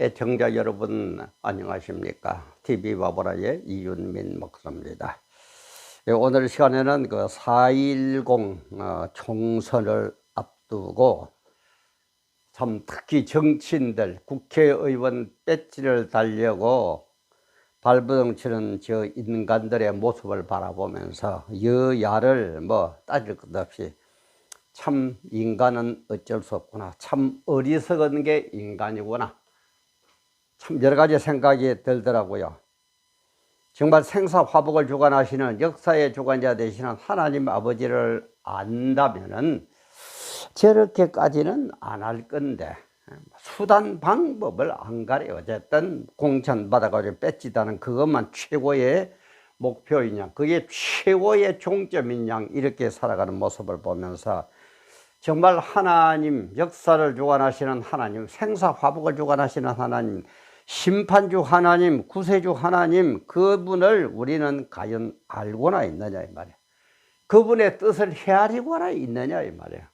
애청자 여러분 안녕하십니까? TV바보라의 이윤민 목사입니다. 오늘 시간에는 그 4.10 총선을 앞두고 참 특히 정치인들, 국회의원 배지를 달려고 발버둥치는 저 인간들의 모습을 바라보면서 여야를 따질 것 없이 참 인간은 어쩔 수 없구나, 참 어리석은 게 인간이구나, 참 여러 가지 생각이 들더라고요. 정말 생사화복을 주관하시는 역사의 주관자 되시는 하나님 아버지를 안다면은 저렇게까지는 안 할 건데, 수단 방법을 안 가려. 어쨌든 공천 받아가지고 뺏지다는 그것만 최고의 목표인 양, 그게 최고의 종점인 양, 이렇게 살아가는 모습을 보면서 정말 하나님, 역사를 주관하시는 하나님, 생사화복을 주관하시는 하나님, 심판주 하나님, 구세주 하나님, 그분을 우리는 과연 알고나 있느냐 이 말이야. 그분의 뜻을 헤아리고나 있느냐 이 말이야.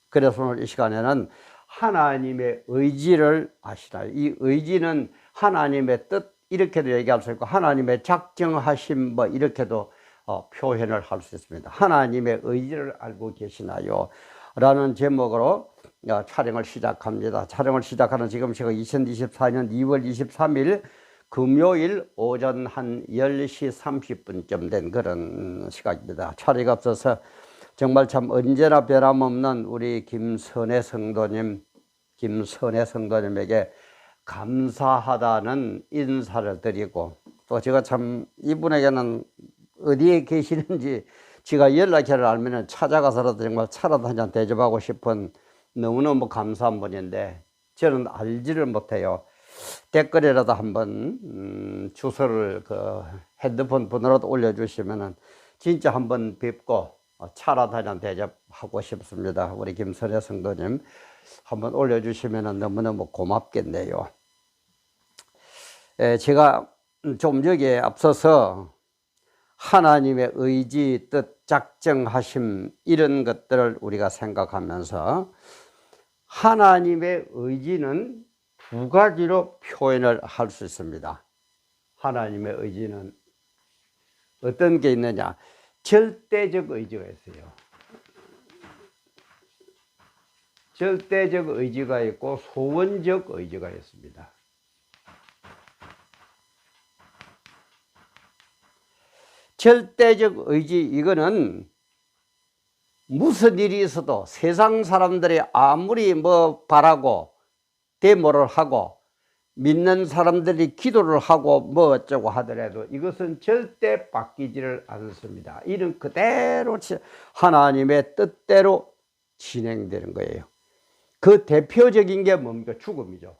그래서 오늘 이 시간에는 하나님의 의지를 아시라. 이 의지는 하나님의 뜻, 이렇게도 얘기할 수 있고 하나님의 작정하심 이렇게도 표현을 할 수 있습니다. 하나님의 의지를 알고 계시나요? 라는 제목으로 촬영을 시작합니다. 촬영을 시작하는 지금 시각 2024년 2월 23일 금요일 오전 한 10시 30분쯤 된 그런 시각입니다. 촬영이 없어서 정말 참 언제나 변함없는 우리 김선혜 성도님에게 감사하다는 인사를 드리고, 또 제가 참 이분에게는 어디에 계시는지 제가 연락처를 알면 찾아가서라도 정말 차라도 한 잔 대접하고 싶은 너무너무 감사한 분인데 저는 알지를 못해요. 댓글이라도 한번 주소를 그 핸드폰 번호라도 올려주시면은 진짜 한번 뵙고 차라도 한 잔 대접하고 싶습니다. 우리 김선혜 성도님 한번 올려주시면은 너무너무 고맙겠네요. 제가 좀 여기에 앞서서 하나님의 의지, 뜻, 작정하심, 이런 것들을 우리가 생각하면서 하나님의 의지는 두 가지로 표현을 할 수 있습니다. 하나님의 의지는 어떤 게 있느냐? 절대적 의지가 있어요. 절대적 의지가 있고 소원적 의지가 있습니다. 절대적 의지, 이거는 무슨 일이 있어도 세상 사람들이 아무리 바라고 데모를 하고 믿는 사람들이 기도를 하고 어쩌고 하더라도 이것은 절대 바뀌지를 않습니다. 이는 그대로 하나님의 뜻대로 진행되는 거예요. 그 대표적인 게 뭡니까? 죽음이죠.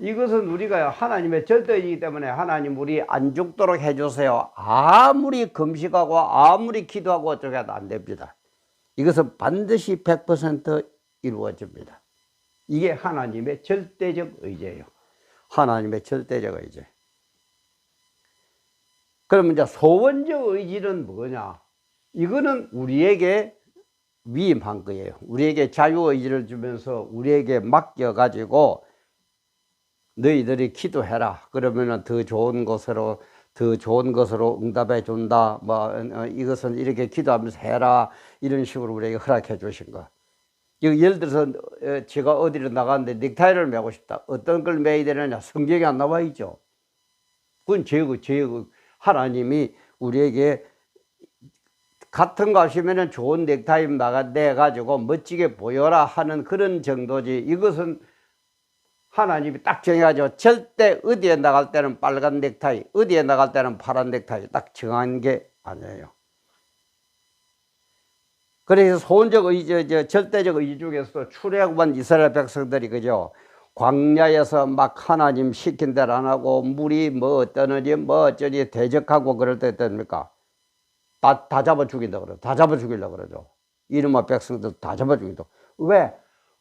이것은 우리가 하나님의 절대이기 때문에 하나님 우리 안 죽도록 해주세요. 아무리 금식하고 아무리 기도하고 어쩌고 해도 안 됩니다. 이것은 반드시 100% 이루어집니다. 이게 하나님의 절대적 의지예요. 하나님의 절대적 의지. 그러면 이제 소원적 의지는 뭐냐? 이거는 우리에게 위임한 거예요. 우리에게 자유의지를 주면서 우리에게 맡겨가지고 너희들이 기도해라. 그러면은 더 좋은 것으로 응답해 준다. 이것은 이렇게 기도하면서 해라. 이런 식으로 우리에게 허락해 주신 거. 예를 들어서 제가 어디로 나갔는데 넥타이를 매고 싶다. 어떤 걸 매야 되느냐? 성경에 안 나와 있죠. 그건 하나님이 우리에게 같은 거 하시면은 좋은 넥타이 내가지고 멋지게 보여라 하는 그런 정도지. 이것은 하나님이 딱 정해가지고 절대 어디에 나갈 때는 빨간 넥타이, 어디에 나갈 때는 파란 넥타이 딱 정한 게 아니에요. 그래서 소원적 의지, 절대적 의지 중에서도 출애굽한 이스라엘 백성들이 그죠? 광야에서 막 하나님 시킨 대로 안 하고 물이 어떠는지 어쩌니 대적하고 그럴 때 어떻습니까? 다 잡아 죽인다 그러죠. 다 잡아 죽이려고 그러죠. 이놈의 백성들 다 잡아 죽인다. 왜?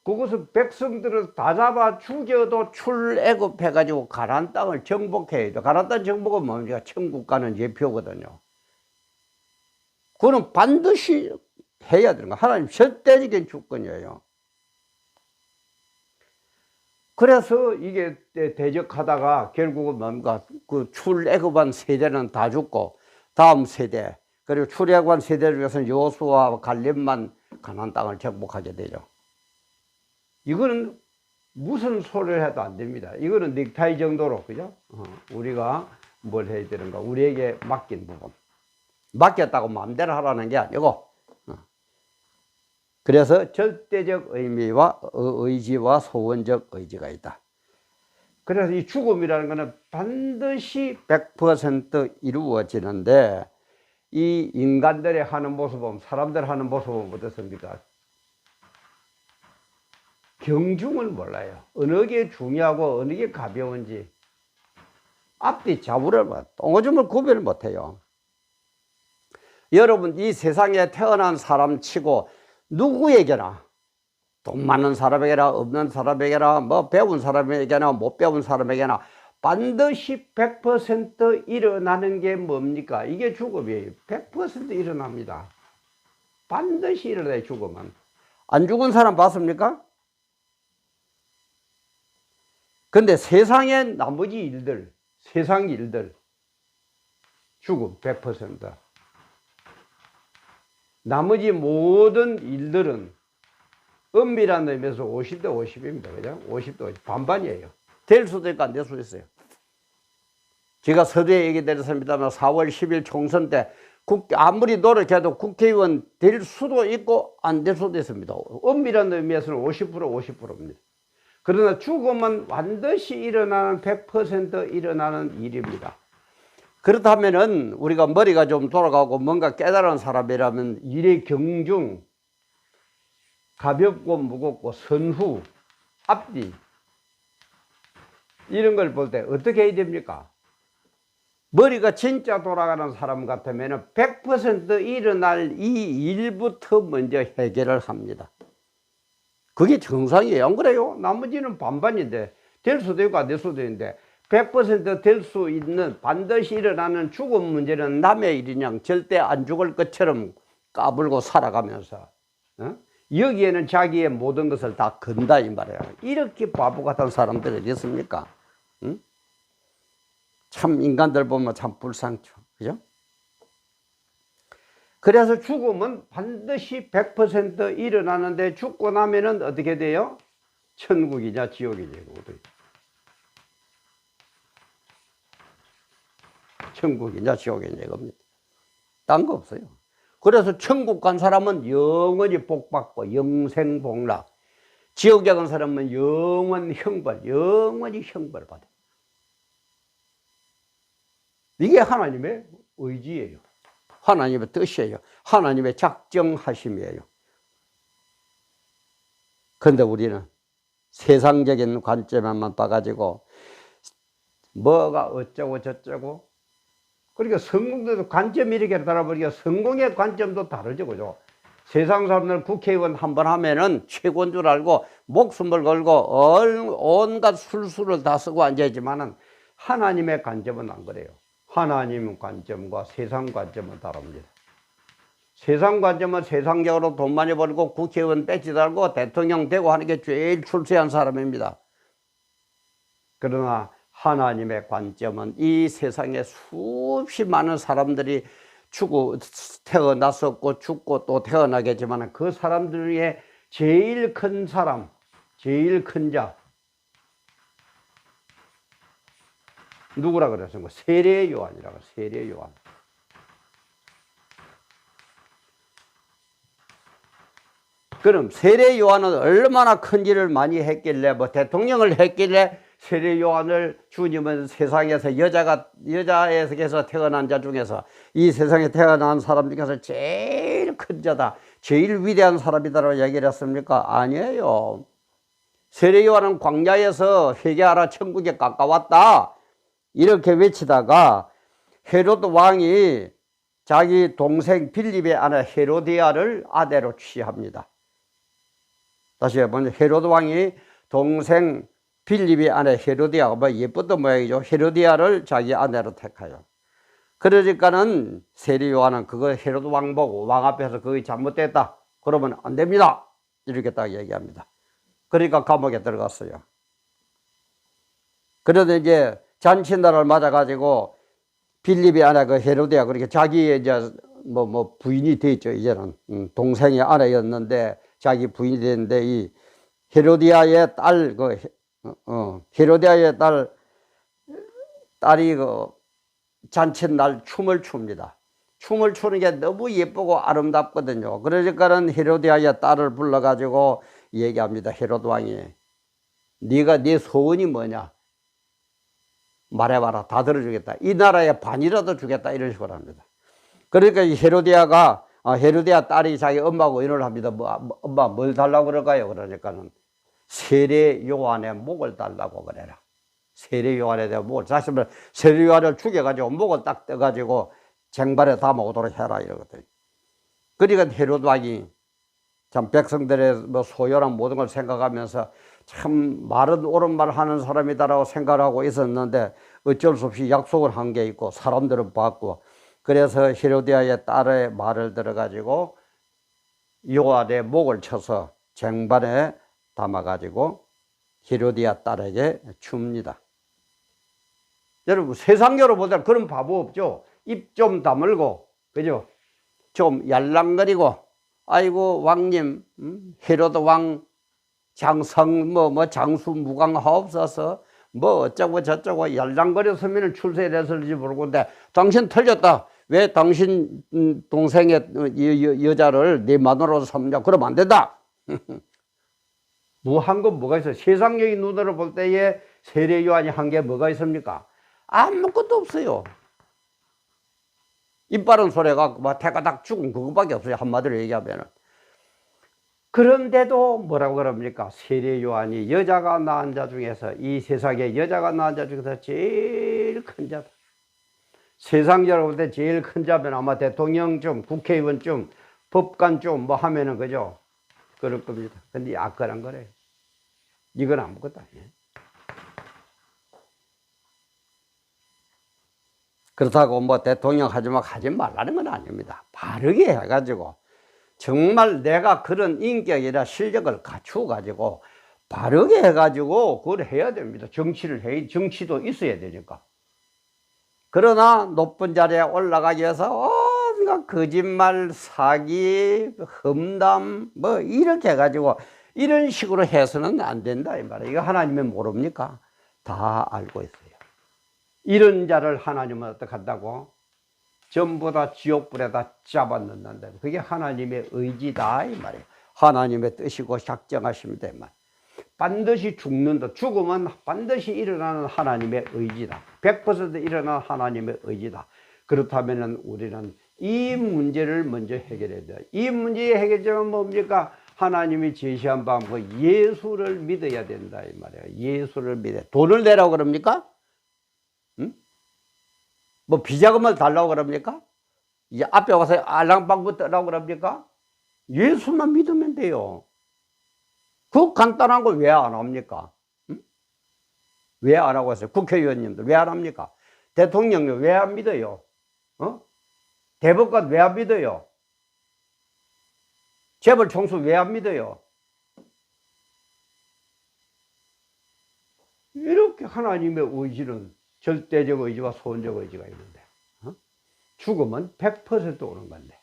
그것은 백성들을 다 잡아 죽여도 출애굽해가지고 가나안 땅을 정복해야 돼. 가나안 땅 정복은 뭡니까? 천국 가는 예표거든요. 그거는 반드시 해야 되는 거. 하나님 절대적인 주권이에요. 그래서 이게 대적하다가 결국은 뭔가 그 출애굽한 세대는 다 죽고 다음 세대 그리고 출애굽한 세대를 위해서는 여호수아와 갈렙만 가나안 땅을 정복하게 되죠. 이거는 무슨 소리를 해도 안 됩니다. 이거는 넥타이 정도로 그죠? 우리가 뭘 해야 되는가? 우리에게 맡긴 부분. 맡겼다고 마음대로 하라는 게 아니고 그래서 절대적 의미와 의지와 소원적 의지가 있다. 그래서 이 죽음이라는 것은 반드시 100% 이루어지는데 이 인간들의 하는 모습은 사람들 하는 모습은 어떻습니까? 경중을 몰라요. 어느 게 중요하고 어느 게 가벼운지 앞뒤 좌우를 똥오줌을 구별을 못해요. 여러분 이 세상에 태어난 사람 치고 누구에게나 돈 많은 사람에게나 없는 사람에게나 뭐 배운 사람에게나 못 배운 사람에게나 반드시 100% 일어나는 게 뭡니까? 이게 죽음이에요. 100% 일어납니다. 반드시 일어나요. 죽음은. 안 죽은 사람 봤습니까? 근데 세상의 나머지 일들, 세상 일들 죽음 100%. 나머지 모든 일들은 엄밀한 의미에서 50대 50입니다. 그죠? 50대 50. 반반이에요. 될 수도 있고 안 될 수도 있어요. 제가 서두에 얘기 드렸습니다만 4월 10일 총선 때 아무리 노력해도 국회의원 될 수도 있고 안 될 수도 있습니다. 엄밀한 의미에서는 50% 50%입니다. 그러나 죽음은 반드시 일어나는 100% 일어나는 일입니다. 그렇다면은 우리가 머리가 좀 돌아가고 뭔가 깨달은 사람이라면 일의 경중, 가볍고 무겁고 선후, 앞뒤 이런 걸 볼 때 어떻게 해야 됩니까? 머리가 진짜 돌아가는 사람 같으면 100% 일어날 이 일부터 먼저 해결을 합니다. 그게 정상이에요. 안 그래요? 나머지는 반반인데 될 수도 있고 안 될 수도 있는데 100% 될 수 있는 반드시 일어나는 죽음 문제는 남의 일이냐 절대 안 죽을 것처럼 까불고 살아가면서 여기에는 자기의 모든 것을 다 건다 이 말이에요. 이렇게 바보 같은 사람들이 어디 있습니까? 참 인간들 보면 참 불쌍죠. 그죠? 그래서 죽음은 반드시 100% 일어나는데 죽고 나면은 어떻게 돼요? 천국이냐 지옥이냐 천국이냐 지옥이냐 이겁니다. 딴 거 없어요. 그래서 천국 간 사람은 영원히 복받고 영생복락, 지옥에 간 사람은 영원히 형벌 받아요. 이게 하나님의 의지예요. 하나님의 뜻이에요. 하나님의 작정하심이에요. 그런데 우리는 세상적인 관점만 봐가지고 뭐가 어쩌고 저쩌고 그러니까 성공도 관점이 이렇게 달라버리니까 성공의 관점도 다르죠. 그죠? 세상 사람들은 국회의원 한 번 하면은 최고인 줄 알고 목숨을 걸고 온갖 술수를 다 쓰고 앉아있지만은 하나님의 관점은 안 그래요. 하나님 관점과 세상 관점은 다릅니다. 세상 관점은 세상적으로 돈 많이 벌고 국회의원 배지 달고 대통령 되고 하는 게 제일 출세한 사람입니다. 그러나 하나님의 관점은 이 세상에 수없이 많은 사람들이 태어났었고 죽고 또 태어나겠지만 그 사람들 중에 제일 큰 사람, 제일 큰 자 누구라 그랬습니까? 세례 요한이라고. 세례 요한. 그럼 세례 요한은 얼마나 큰 일을 많이 했길래 뭐 대통령을 했길래 세례 요한을 주님은 세상에서 여자에서 태어난 자 중에서 이 세상에 태어난 사람 중에서 제일 큰 자다, 제일 위대한 사람이다라고 얘기를 했습니까? 아니에요. 세례 요한은 광야에서 회개하라 천국에 가까웠다 이렇게 외치다가 헤로드 왕이 자기 동생 빌립의 아내 헤로디아를 아내로 취합니다. 다시 한번 헤로드 왕이 동생 빌립의 아내 헤로디아가 뭐 예뻤던 모양이죠. 헤로디아를 자기 아내로 택하여. 그러니까는 세례 요한은 그거 헤로드 왕 보고 왕 앞에서 그게 잘못됐다 그러면 안 됩니다 이렇게 딱 얘기합니다. 그러니까 감옥에 들어갔어요. 그러다 이제 잔치날을 맞아가지고 빌립의 아내 그 헤로디아 그렇게 자기의 이제 뭐 부인이 됐죠. 이제는 동생의 아내였는데 자기 부인이 됐는데 이 헤로디아의 딸 헤로디아의 딸이 그 잔칫날 춤을 춥니다. 춤을 추는 게 너무 예쁘고 아름답거든요. 그러니까는 헤로디아의 딸을 불러가지고 얘기합니다. 헤롯 왕이 네가 네 소원이 뭐냐? 말해봐라. 다 들어주겠다. 이 나라의 반이라도 주겠다. 이런 식으로 합니다. 그러니까 이 헤로디아 딸이 자기 엄마하고 의논을 합니다. 엄마 뭘 달라고 그럴까요? 그러니까는 세례 요한의 목을 달라고 그래라. 세례 요한에 대한 목을, 다시 말해 세례 요한을 죽여가지고 목을 딱 떼가지고 쟁반에 담아오도록 해라 이러거든요. 그러니까 헤롯 왕이 참 백성들의 뭐 소요랑 모든 걸 생각하면서 참 말은 옳은 말 하는 사람이다라고 생각하고 있었는데 어쩔 수 없이 약속을 한 게 있고 사람들은 받고, 그래서 헤로디아의 딸의 말을 들어가지고 요한의 목을 쳐서 쟁반에 담아가지고 헤로디아 딸에게 줍니다. 여러분 세상적으로 보자 그런 바보 없죠. 입 좀 다물고 그죠? 좀 yar랑거리고 아이고 왕님 헤로드 왕 장성 장수 무강하옵소서 뭐 어쩌고 저쩌고 yar랑거렸으면 출세됐을지 모르겠는데 당신 틀렸다. 왜 당신 동생의 여자를 네 마누라로 삼냐? 그러면 안 된다. 뭐 한 건 뭐가 있어? 세상적인 눈으로 볼 때에 세례 요한이 한 게 뭐가 있습니까? 아무것도 없어요. 이빨은 소리가 뭐 태가닥 죽은 그거밖에 없어요. 한마디로 얘기하면은. 그런데도 뭐라고 그럽니까? 세례 요한이 여자가 낳은 자 중에서 이 세상에 여자가 낳은 자 중에서 제일 큰 자다. 세상적으로 볼 때 제일 큰 자면 아마 대통령쯤, 국회의원쯤, 법관쯤 뭐 하면은 그죠? 그럴 겁니다. 근데 악랄한 거래요. 이건 아무것도 아니에요. 그렇다고 뭐 대통령 하지 말라는 건 아닙니다. 바르게 해가지고 정말 내가 그런 인격이나 실력을 갖추어 가지고 바르게 해가지고 그걸 해야 됩니다. 정치도 있어야 되니까. 그러나 높은 자리에 올라가기 위해서 온갖 거짓말, 사기, 험담 뭐 이렇게 해가지고 이런 식으로 해서는 안 된다 이 말이에요. 이거 하나님은 모릅니까? 다 알고 있어요. 이런 자를 하나님은 어떻게 한다고? 전부 다 지옥불에다 잡아넣는다. 그게 하나님의 의지다 이 말이에요. 하나님의 뜻이고 작정하십니다 이 말. 반드시 죽는다. 죽음은 반드시 일어나는 하나님의 의지다. 100% 일어나는 하나님의 의지다. 그렇다면 우리는 이 문제를 먼저 해결해야 돼요. 이 문제의 해결점은 뭡니까? 하나님이 제시한 방법 예수를 믿어야 된다 이 말이에요. 예수를 믿어야. 돈을 내라고 그럽니까? 뭐 비자금을 달라고 그럽니까? 이제 앞에 와서 알랑방구 떠라고 그럽니까? 예수만 믿으면 돼요. 그 간단한 걸 왜 안 합니까? 왜 안 하고 있어요? 국회의원님들 왜 안 합니까? 대통령님 왜 안 믿어요? 대법관 왜 안 믿어요? 재벌 총수 왜 안 믿어요? 이렇게 하나님의 의지는 절대적 의지와 소원적 의지가 있는데 죽음은 100% 오는 건데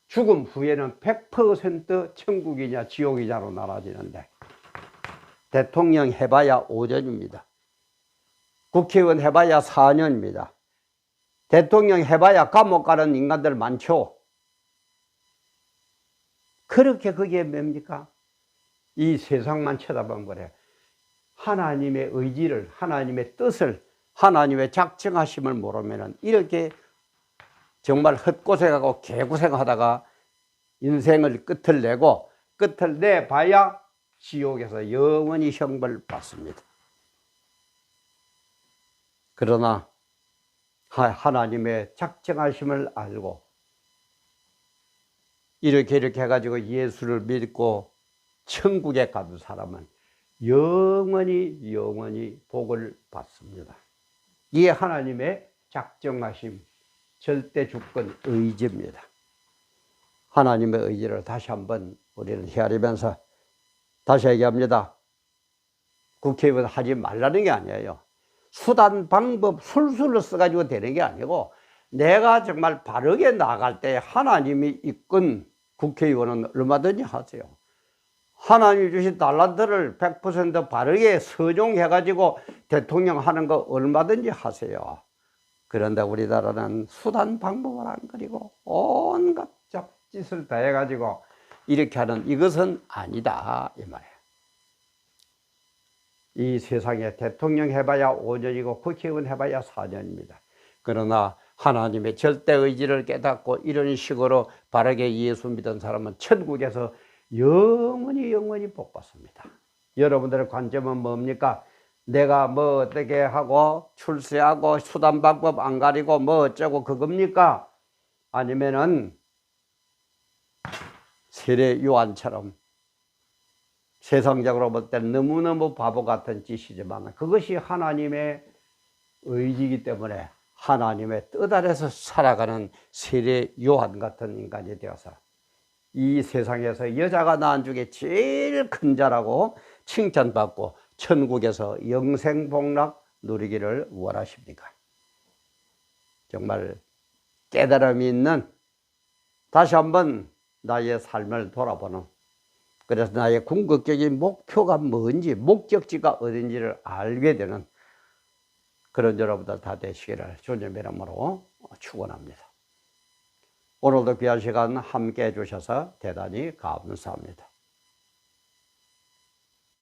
죽음 후에는 100% 천국이냐 지옥이냐로 나눠지는데 대통령 해봐야 5년입니다. 국회의원 해봐야 4년입니다. 대통령 해봐야 감옥 가는 인간들 많죠. 그렇게 그게 뭡니까? 이 세상만 쳐다보면 그래. 하나님의 의지를, 하나님의 뜻을, 하나님의 작정하심을 모르면 이렇게 정말 헛고생하고 개고생하다가 인생을 끝을 내고 끝을 내봐야 지옥에서 영원히 형벌 받습니다. 그러나 하나님의 작정하심을 알고 이렇게 해가지고 예수를 믿고 천국에 가는 사람은 영원히 복을 받습니다. 이게 하나님의 작정하심, 절대 주권 의지입니다. 하나님의 의지를 다시 한번 우리는 헤아리면서 다시 얘기합니다. 국회의원 하지 말라는 게 아니에요. 수단, 방법, 술술을 써가지고 되는 게 아니고 내가 정말 바르게 나갈 때 하나님이 이끈 국회의원은 얼마든지 하세요. 하나님이 주신 달란트를 100% 바르게 서종해가지고 대통령 하는 거 얼마든지 하세요. 그런데 우리나라는 수단 방법을 안 그리고 온갖 잡짓을 다 해가지고 이렇게 하는 이것은 아니다 이 말이에요. 이 세상에 대통령 해봐야 5년이고 국회의원 해봐야 4년입니다. 그러나 하나님의 절대 의지를 깨닫고 이런 식으로 바르게 예수 믿은 사람은 천국에서 영원히 복 받습니다. 여러분들의 관점은 뭡니까? 내가 뭐 어떻게 하고 출세하고 수단 방법 안 가리고 뭐 어쩌고 그겁니까? 아니면은 세례 요한처럼 세상적으로 볼 때 너무너무 바보 같은 짓이지만 그것이 하나님의 의지이기 때문에 하나님의 뜻 아래서 살아가는 세례 요한 같은 인간이 되어서 이 세상에서 여자가 낳은 중에 제일 큰 자라고 칭찬받고 천국에서 영생복락 누리기를 원하십니까? 정말 깨달음이 있는 다시 한번 나의 삶을 돌아보는, 그래서 나의 궁극적인 목표가 뭔지, 목적지가 어딘지를 알게 되는 그런 여러분들 다 되시기를 주님의 이름으로 축원합니다. 오늘도 귀한 시간 함께 해주셔서 대단히 감사합니다.